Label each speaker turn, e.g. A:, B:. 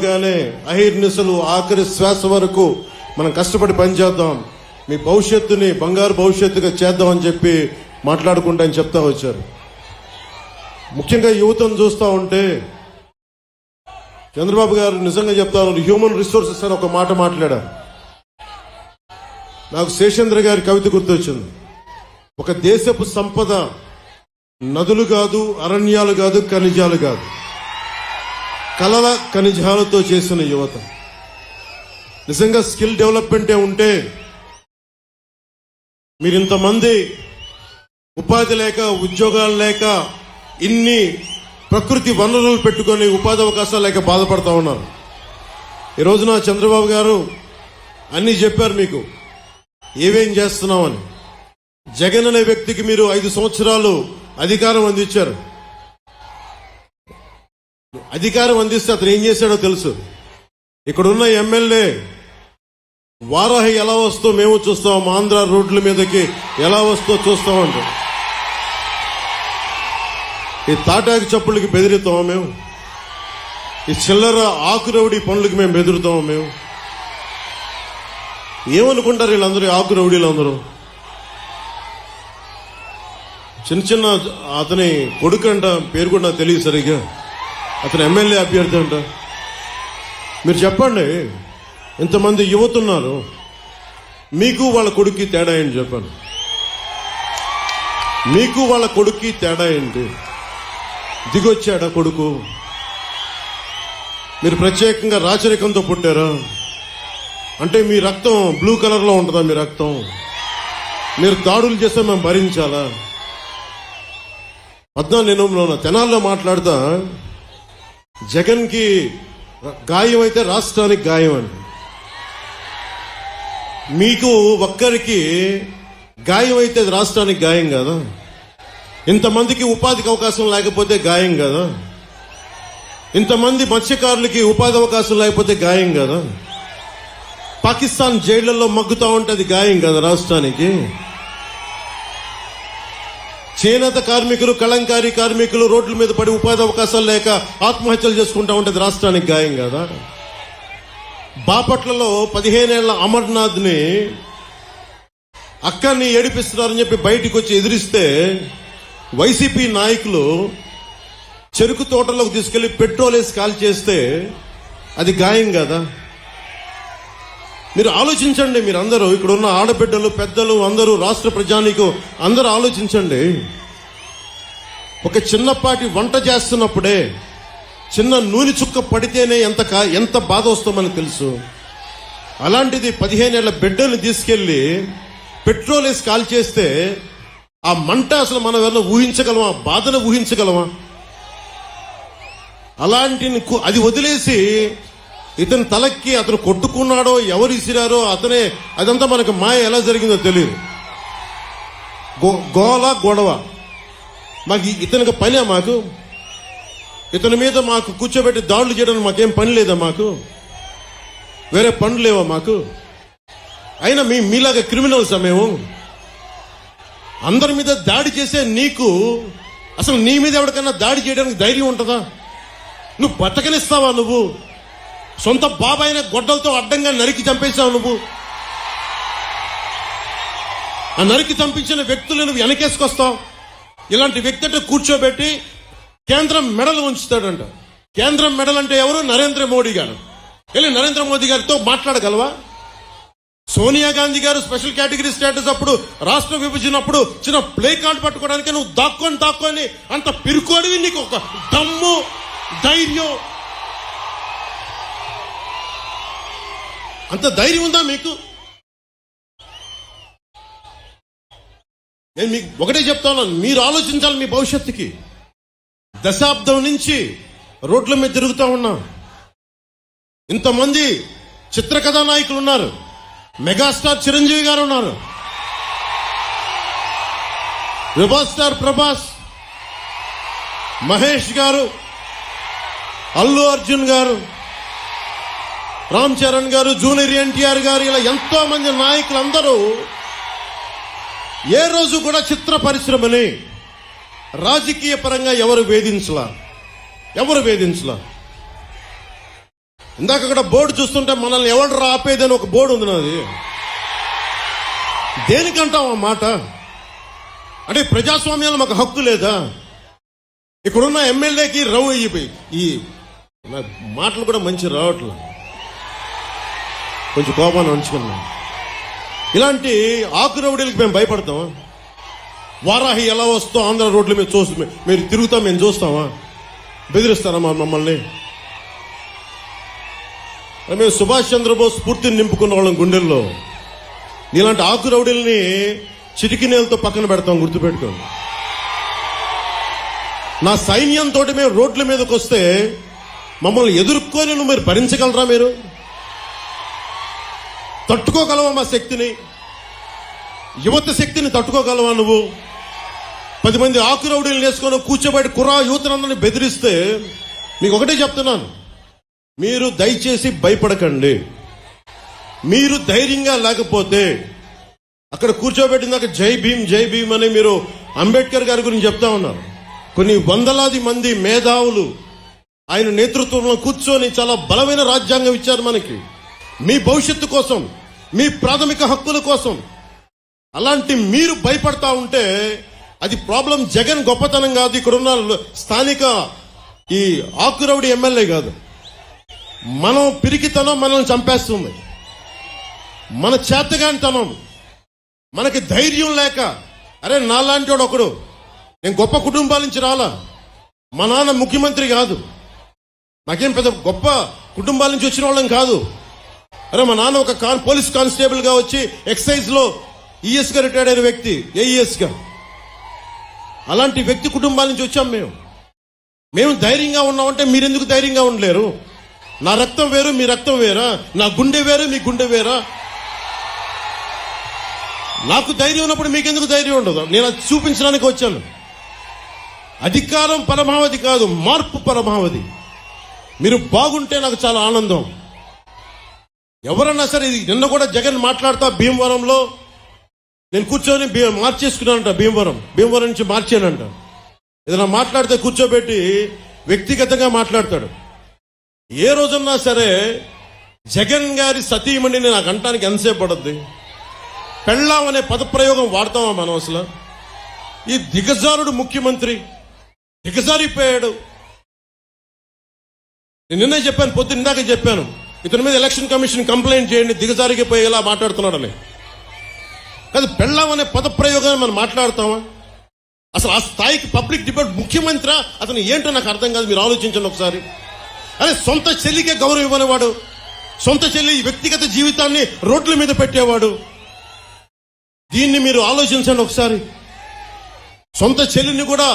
A: గానే అహిర్నిశలు ఆఖరి శ్వాస వరకు మనం కష్టపడి పనిచేద్దాం, మీ భవిష్యత్తుని బంగారు భవిష్యత్తుగా చేద్దామని చెప్పి మాట్లాడుకుంటా అని చెప్తా వచ్చారు. ముఖ్యంగా యువతను చూస్తూ ఉంటే చంద్రబాబు గారు నిజంగా చెప్తాను, హ్యూమన్ రిసోర్సెస్ అని ఒక మాట మాట్లాడారు. నాకు శేషేంద్ర గారి కవిత గుర్తొచ్చింది. ఒక దేశపు సంపద నదులు కాదు, అరణ్యాలు కాదు, ఖనిజాలు కాదు, కలల ఖనిజాలతో చేసిన యువత. నిజంగా స్కిల్ డెవలప్మెంటే ఉంటే మీరు ఇంతమంది ఉపాధి లేక, ఉద్యోగాలు లేక, ఇన్ని ప్రకృతి వనరులు పెట్టుకొని ఉపాధి అవకాశాలు లేక బాధపడతా ఉన్నారు. ఈ రోజున చంద్రబాబు గారు అన్ని చెప్పారు మీకు ఏమేం చేస్తున్నామని. జగన్ అనే వ్యక్తికి మీరు 5 సంవత్సరాలు అధికారం అందించారు. అధికారం అందిస్తే అతను ఏం చేశాడో తెలుసు. ఇక్కడున్న ఎమ్మెల్యే వారాహి ఎలా వస్తో మేము చూస్తాం, ఆంధ్ర రోడ్ల మీదకి ఎలా వస్తో చూస్తామంట. ఈ తాటాకి చప్పుళ్ళకి బెదిరితామా మేము? ఈ చిల్లర ఆకురౌడి పనులకి మేము బెదురుతామా మేము? ఏమనుకుంటారు వీళ్ళందరూ, ఆకురౌడీలు అందరూ? చిన్న చిన్న అతని కొడుకు అంట, పేరు కూడా నాకు తెలియదు సరిగ్గా, అతను ఎమ్మెల్యే అభ్యర్థి అంట. మీరు చెప్పండి, ఇంతమంది యువత ఉన్నారు, మీకు వాళ్ళ కొడుక్కి తేడా ఏంటి చెప్పండి? మీకు వాళ్ళ కొడుక్కి తేడా ఏంటి? దిగొచ్చాడా కొడుకు? మీరు ప్రత్యేకంగా రాచరికంతో పుట్టారా? అంటే మీ రక్తం బ్లూ కలర్ లో ఉంటుందా? మీ రక్తం మీరు దాడులు చేస్తే మేము భరించాలా? 14 తెనాల్లో మాట్లాడతా, జగన్ కి గాయం అయితే రాష్ట్రానికి గాయం అండి. మీకు ఒక్కరికి గాయం అయితే రాష్ట్రానికి గాయం కదా? ఇంతమందికి ఉపాధికి అవకాశం లేకపోతే గాయం కదా? ఇంతమంది మత్స్యకారులకి ఉపాధి అవకాశం లేకపోతే గాయం కదా? పాకిస్తాన్ జైళ్లలో మగ్గుతా ఉంటే అది గాయం కదా రాష్ట్రానికి? చేనేత కార్మికులు, కళంకారీ కార్మికులు రోడ్ల మీద పడి ఉపాధి అవకాశాలు లేక ఆత్మహత్యలు చేసుకుంటా ఉంటే రాష్ట్రానికి గాయం కదా? బాపట్లలో 15 ఏళ్ల అమర్నాథ్ ని అక్కని ఏడిపిస్తున్నారని చెప్పి బయటికి వచ్చి ఎదిరిస్తే వైసీపీ నాయకులు చెరుకు తోటలోకి తీసుకెళ్లి పెట్రోల్ వేసి కాల్ చేస్తే అది గాయం కదా? మీరు ఆలోచించండి. మీరు అందరూ ఇక్కడ ఉన్న ఆడబిడ్డలు, పెద్దలు అందరూ, రాష్ట్ర ప్రజానీకం అందరూ ఆలోచించండి. ఒక చిన్నపాటి వంట చేస్తున్నప్పుడే చిన్న నూనె చుక్క పడితేనే ఎంత బాధ వస్తుందని తెలుసు. అలాంటిది 15 ఏళ్ల బిడ్డల్ని తీసుకెళ్లి పెట్రోల్ వేసి కాల్ చేస్తే ఆ మంట అసలు మనం ఎవరైనా ఊహించగలమా? బాధను ఊహించగలమా? అలాంటి అది వదిలేసి ఇతని తలకి అతను కొట్టుకున్నాడో, ఎవరు ఇసిరారో అతనే, అదంతా మనకు మాయ ఎలా జరిగిందో తెలియదు. గోల గొడవ. మాకు ఇతనికి పనే? మాకు ఇతని మీద మాకు కూర్చోబెట్టి దాడులు చేయడానికి మాకేం పని లేదా? మాకు వేరే పనులు లేవా మాకు? అయినా మీలాగా క్రిమినల్స్ మేము? అందరి మీద దాడి చేసే నీకు అసలు నీ మీద ఎవరికైనా దాడి చేయడానికి ధైర్యం ఉంటుందా? నువ్వు బతకనిస్తావా? నువ్వు సొంత బాబాయిన గొడ్డలతో అడ్డంగా నరికి చంపేశావు. నువ్వు ఆ నరికి చంపించిన వ్యక్తులను నువ్వు వెనకేసుకొస్తావు. ఇలాంటి వ్యక్తి అంటే కూర్చోబెట్టి కేంద్రం మెడలు ఉంచుతాడంట. కేంద్రం మెడల్ అంటే ఎవరు? నరేంద్ర మోడీ గారు. వెళ్ళి నరేంద్ర మోదీ గారితో మాట్లాడగలవా? సోనియా గాంధీ గారు స్పెషల్ కేటగిరీ స్టేటస్ అప్పుడు, రాష్ట్ర విభజన అప్పుడు చిన్న ప్లే కార్డ్ పట్టుకోవడానికి నువ్వు దాక్కొని అంత పిరుకోడివి. నీకు ఒక దమ్ము, ధైర్యం, అంత ధైర్యం ఉందా మీకు? నేను మీకు ఒకటే చెప్తాను, మీరు ఆలోచించాలి మీ భవిష్యత్తుకి. దశాబ్దం నుంచి రోడ్ల మీద తిరుగుతా ఉన్నా. ఇంతమంది చిత్రకథా నాయకులు ఉన్నారు. మెగాస్టార్ చిరంజీవి గారు ఉన్నారు, రెబల్ స్టార్ ప్రభాస్, మహేష్ గారు, అల్లు అర్జున్ గారు, రామ్ చరణ్ గారు, జూనియర్ ఎన్టీఆర్ గారు, ఇలా ఎంతో మంది నాయకులందరూ ఏ రోజు కూడా చిత్ర పరిశ్రమని రాజకీయ పరంగా ఎవరు వేధించలా. ఇందాక అక్కడ బోర్డు చూస్తుంటే మనల్ని ఎవరు ఆపేదని ఒక బోర్డు ఉంది నాది. దేనికంటాం ఆ మాట? అంటే ప్రజాస్వామ్యంలో మాకు హక్కు లేదా? ఇక్కడున్న ఎమ్మెల్యేకి ఈ నా మాటలు కూడా మంచి రావట్లేదు, కొంచెం కోపాన్ని ఉంచుకున్నాం. ఇలాంటి ఆకు రౌడీలకు మేము భయపడతామా? వారాహి ఎలా వస్తో ఆంధ్ర రోడ్ల మీద చూస్తూ మీరు తిరుగుతాం, మేము చూస్తామా? బెదిరిస్తారా మమ్మల్ని? మేము సుభాష్ చంద్రబోస్ స్ఫూర్తిని నింపుకున్న వాళ్ళం గుండెల్లో. ఇలాంటి ఆకు రౌడీల్ని చిటికినేలతో పక్కన పెడతాం, గుర్తుపెట్టుకోండి. నా సైన్యంతో మేము రోడ్ల మీదకి వస్తే మమ్మల్ని ఎదుర్కొని మీరు భరించగలరా? మీరు తట్టుకోగలవా? మా శక్తిని, యువత శక్తిని తట్టుకోగలవా నువ్వు? 10 మంది ఆకు రౌడీలు వేసుకొని కూర్చోబెట్టి యువతనందరినీ బెదిరిస్తే మీకు ఒకటే చెప్తున్నాను, మీరు దయచేసి భయపడకండి. మీరు ధైర్యంగా లేకపోతే అక్కడ కూర్చోబెట్టిందాక జై భీమ్ అని మీరు అంబేద్కర్ గారి గురించి చెప్తా ఉన్నారు. కొన్ని వందలాది మంది మేధావులు ఆయన నేతృత్వంలో కూర్చొని చాలా బలమైన రాజ్యాంగం ఇచ్చారు మనకి, మీ భవిష్యత్తు కోసం, మీ ప్రాథమిక హక్కుల కోసం. అలాంటి మీరు భయపడతా ఉంటే అది ప్రాబ్లం జగన్ గొప్పతనం కాదు, ఇక్కడున్న స్థానిక ఈ ఆకురౌడి ఎమ్మెల్యే కాదు. మనం పిరికితనం మనల్ని చంపేస్తుంది, మన చేతగానితనం, మనకి ధైర్యం లేక. అరే నాలాంటి వాడు ఒకడు, నేను గొప్ప కుటుంబాల నుంచి రాలా, మా నాన్న ముఖ్యమంత్రి కాదు, నాకేం పెద్ద గొప్ప కుటుంబాల నుంచి వచ్చిన వాళ్ళం కాదు. అరే మా నాన్న ఒక పోలీస్ కానిస్టేబుల్ గా వచ్చి ఎక్సైజ్ లో ఈఎస్ గా రిటైర్డ్ అయిన వ్యక్తి, ఏఈఎస్ గా. అలాంటి వ్యక్తి కుటుంబాల నుంచి వచ్చాం మేము ధైర్యంగా ఉన్నామంటే మీరెందుకు ధైర్యంగా ఉండలేరు? నా రక్తం వేరు, మీ రక్తం వేరా? నా గుండె వేరు, మీ గుండె వేరా? నాకు ధైర్యం ఉన్నప్పుడు మీకెందుకు ధైర్యం ఉండదు? నేను అది చూపించడానికి వచ్చాను. అధికారం పరమావధి కాదు, మార్పు పరమావధి. మీరు బాగుంటే నాకు చాలా ఆనందం. ఎవరన్నా సరే, నిన్న కూడా జగన్ మాట్లాడుతా భీమవరంలో నేను కూర్చొని మార్చేసుకున్నానంట, భీమవరం నుంచి మార్చానంట. ఏదైనా మాట్లాడితే కూర్చోబెట్టి వ్యక్తిగతంగా మాట్లాడతాడు. ఏ రోజున్నా సరే జగన్ గారి సతీమణిని నాకు అంటానికి ఎంతసేపు పడుద్ది? పెళ్ళాం అనే పదప్రయోగం వాడతామా మనం అసలు? ఈ దిగజారుడు ముఖ్యమంత్రి దిగజారిపోయాడు. నేను నిన్నే చెప్పాను, పొద్దున్న ఇందాక చెప్పాను, ఇతని మీద ఎలక్షన్ కమిషన్ కంప్లైంట్ చేయండి, దిగజారికి పోయేలా మాట్లాడుతున్నాడని. కాదు, పెళ్ళాం అనే పదప్రయోగాన్ని మనం మాట్లాడతామా? అసలు ఆ స్థాయికి పబ్లిక్ డిబేట్ ముఖ్యమంత్రి అతను ఏంటో నాకు అర్థం కాదు. మీరు ఆలోచించండి ఒకసారి. అరే సొంత చెల్లికే గౌరవం ఇవ్వనివాడు, సొంత చెల్లి వ్యక్తిగత జీవితాన్ని రోడ్ల మీద పెట్టేవాడు. దీన్ని మీరు ఆలోచించండి ఒకసారి. సొంత చెల్లిని కూడా